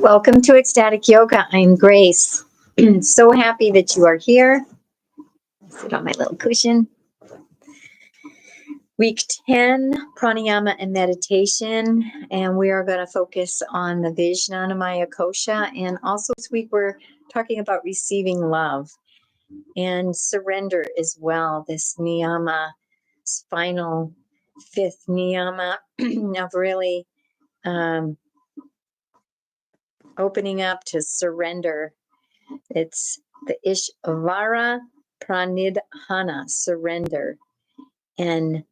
Welcome to Ecstatic Yoga. I'm Grace. So happy that you are here. Sit on my little cushion. Week 10, Pranayama and meditation. And we are going to focus on the Vijnanomaya Kosha. And also this week we're talking about receiving love and surrender as well. This niyama, final fifth niyama of really opening up to surrender. It's the Ishvara Pranidhana, surrender. And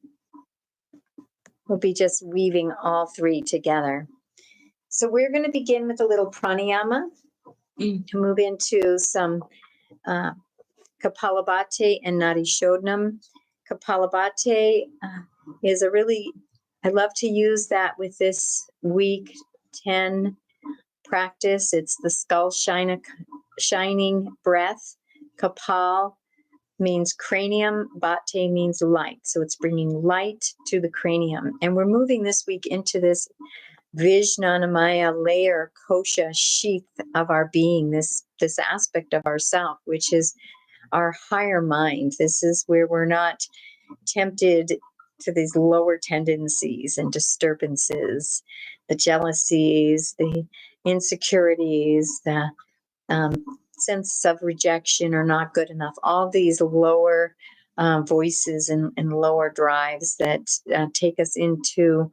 we'll be just weaving all three together. So we're going to begin with a little pranayama to move into some Kapalabhati and Nadi Shodhana. Kapalabhati is a really, I love to use that with this week 10 practice. It's the skull shining breath. Kapal means cranium, bhate means light. So it's bringing light to the cranium. And we're moving this week into this Vijnanamaya layer, Kosha sheath of our being, this aspect of ourself, which is our higher mind. This is where we're not tempted to these lower tendencies and disturbances, the jealousies, the insecurities, the sense of rejection or not good enough, all these lower voices and lower drives that take us into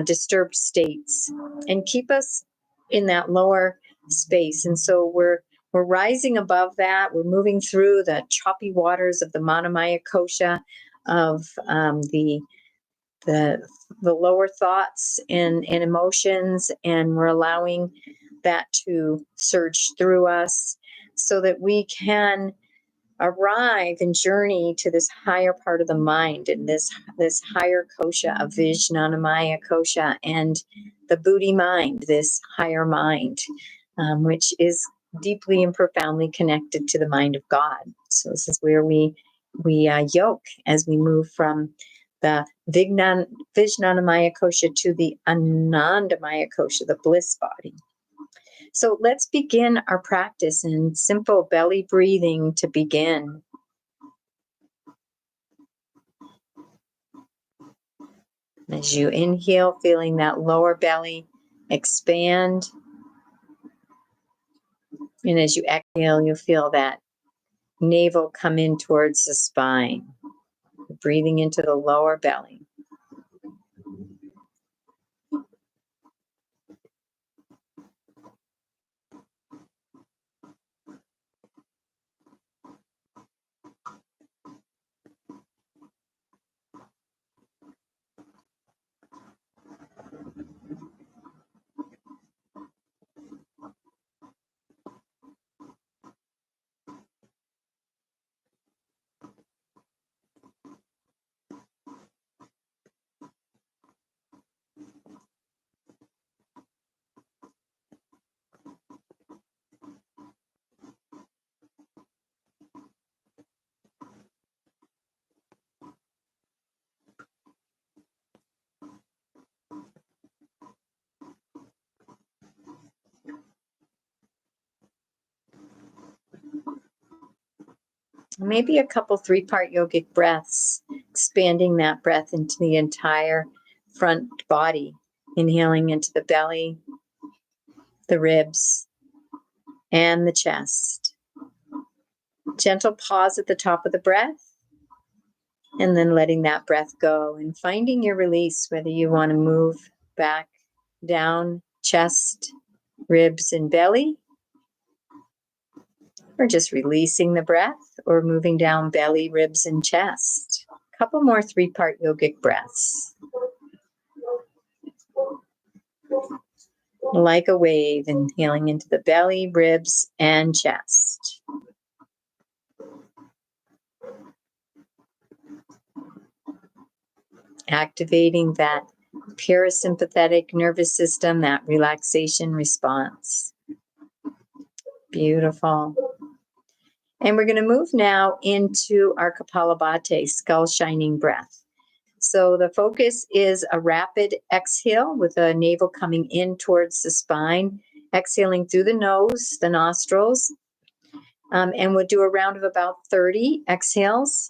disturbed states and keep us in that lower space. And so we're rising above that. We're moving through the choppy waters of the Manamaya Kosha, of the lower thoughts and emotions, and we're allowing that to surge through us so that we can arrive and journey to this higher part of the mind and this higher kosha of Vijnanamaya kosha and the Buddhi mind, this higher mind, which is deeply and profoundly connected to the mind of God. So this is where we yoke as we move from the Vijnanamaya kosha to the Anandamaya kosha, the bliss body. So let's begin our practice in simple belly breathing to begin. As you inhale, feeling that lower belly expand. And as you exhale, you feel that navel come in towards the spine. Breathing into the lower belly. Maybe a couple 3-part yogic breaths, expanding that breath into the entire front body, inhaling into the belly, the ribs, and the chest. Gentle pause at the top of the breath, and then letting that breath go and finding your release, whether you want to move back, down, chest, ribs, and belly, or just releasing the breath, or moving down belly, ribs, and chest. A couple more 3-part yogic breaths. Like a wave, inhaling into the belly, ribs, and chest. Activating that parasympathetic nervous system, that relaxation response. Beautiful. And we're going to move now into our Kapalabhati, skull shining breath. So the focus is a rapid exhale with the navel coming in towards the spine exhaling through the nose, the nostrils. And we'll do a round of about 30 exhales.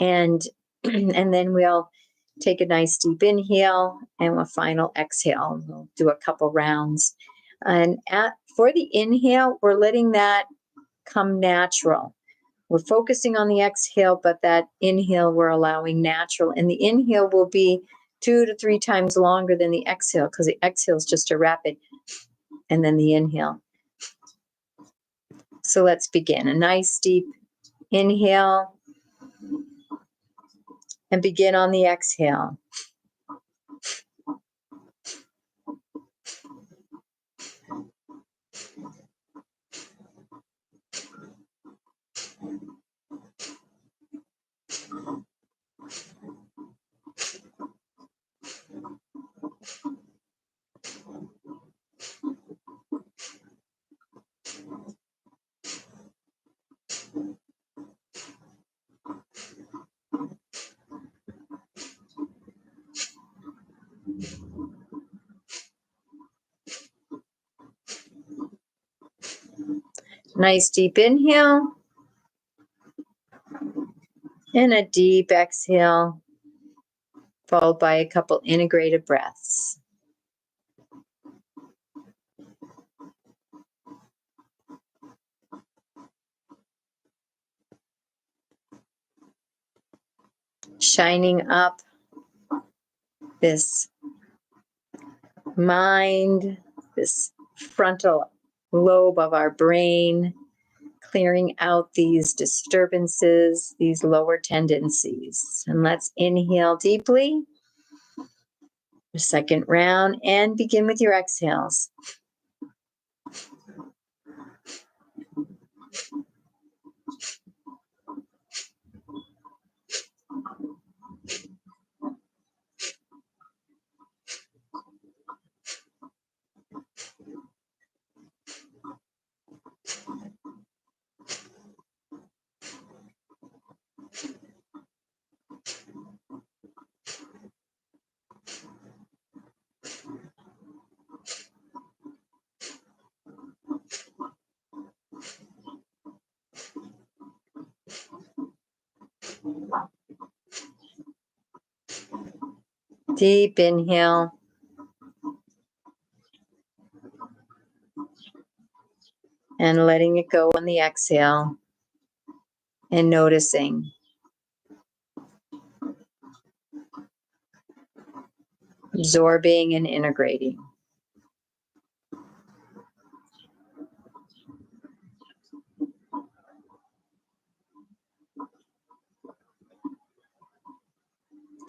And then we'll take a nice deep inhale and a final exhale. We'll do a couple rounds. And for the inhale, we're letting that come natural. We're focusing on the exhale, but that inhale we're allowing natural. And the inhale will be 2 to 3 times longer than the exhale, because the exhale is just a rapid, and then the inhale. So let's begin. A nice deep inhale and begin on the exhale. Nice deep inhale and a deep exhale, followed by a couple integrated breaths. Shining up this mind, this frontal lobe of our brain, clearing out these disturbances, these lower tendencies. And let's inhale deeply. The second round, and begin with your exhales. Deep inhale. And letting it go on the exhale. And noticing. Absorbing and integrating.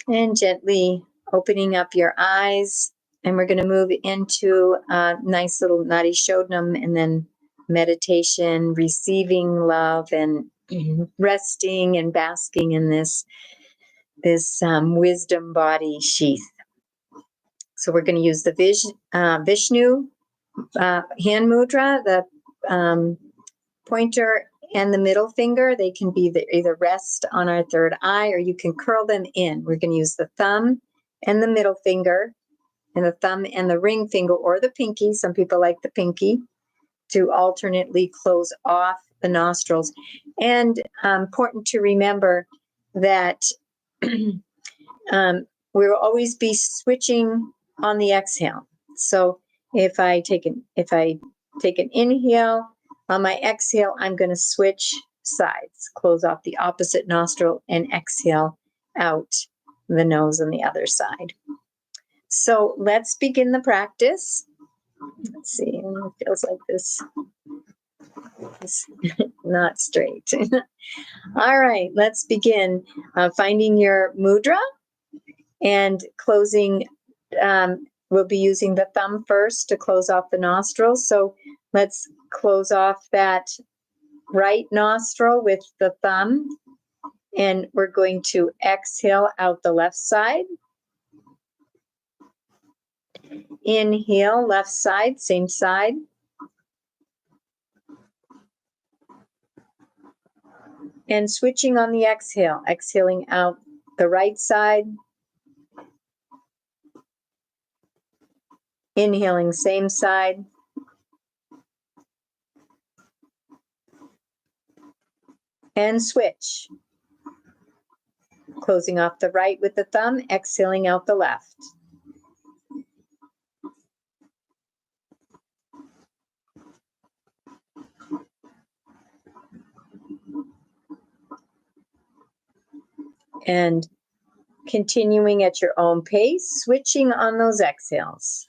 And gently opening up your eyes. And we're going to move into a nice little Nadi Shodhana, and then meditation, receiving love, and resting and basking in this wisdom body sheath. So we're going to use the Vishnu hand mudra, the pointer and the middle finger. They can be either rest on our third eye, or you can curl them in. We're going to use the thumb and the middle finger, and the thumb and the ring finger, or the pinky. Some people like the pinky, to alternately close off the nostrils. And important to remember that we will always be switching on the exhale. So if I take an inhale, on my exhale, I'm going to switch sides, close off the opposite nostril, and exhale out the nose on the other side. So let's begin the practice. Let's see, it feels like this is not straight. All right, let's begin finding your mudra and closing. We'll be using the thumb first to close off the nostrils. So let's close off that right nostril with the thumb. And we're going to exhale out the left side. Inhale, left side, same side. And switching on the exhale, exhaling out the right side. Inhaling, same side. And switch. Closing off the right with the thumb, exhaling out the left. And continuing at your own pace, switching on those exhales.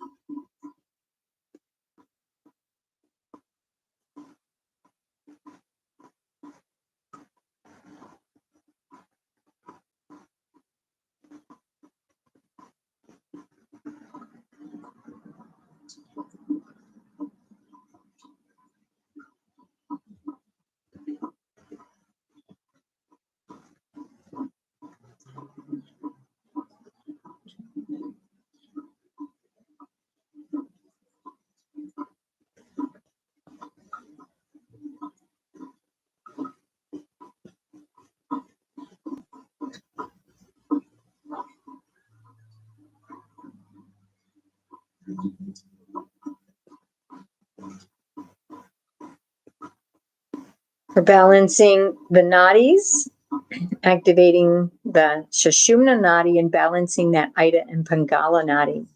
We're balancing the nadis, activating the Sushumna Nadi and balancing that Ida and Pingala Nadi.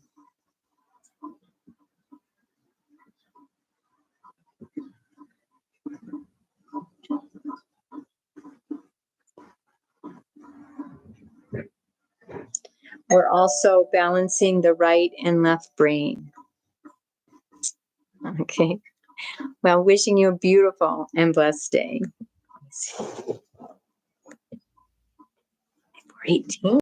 We're also balancing the right and left brain. Okay. Well, wishing you a beautiful and blessed day. 18.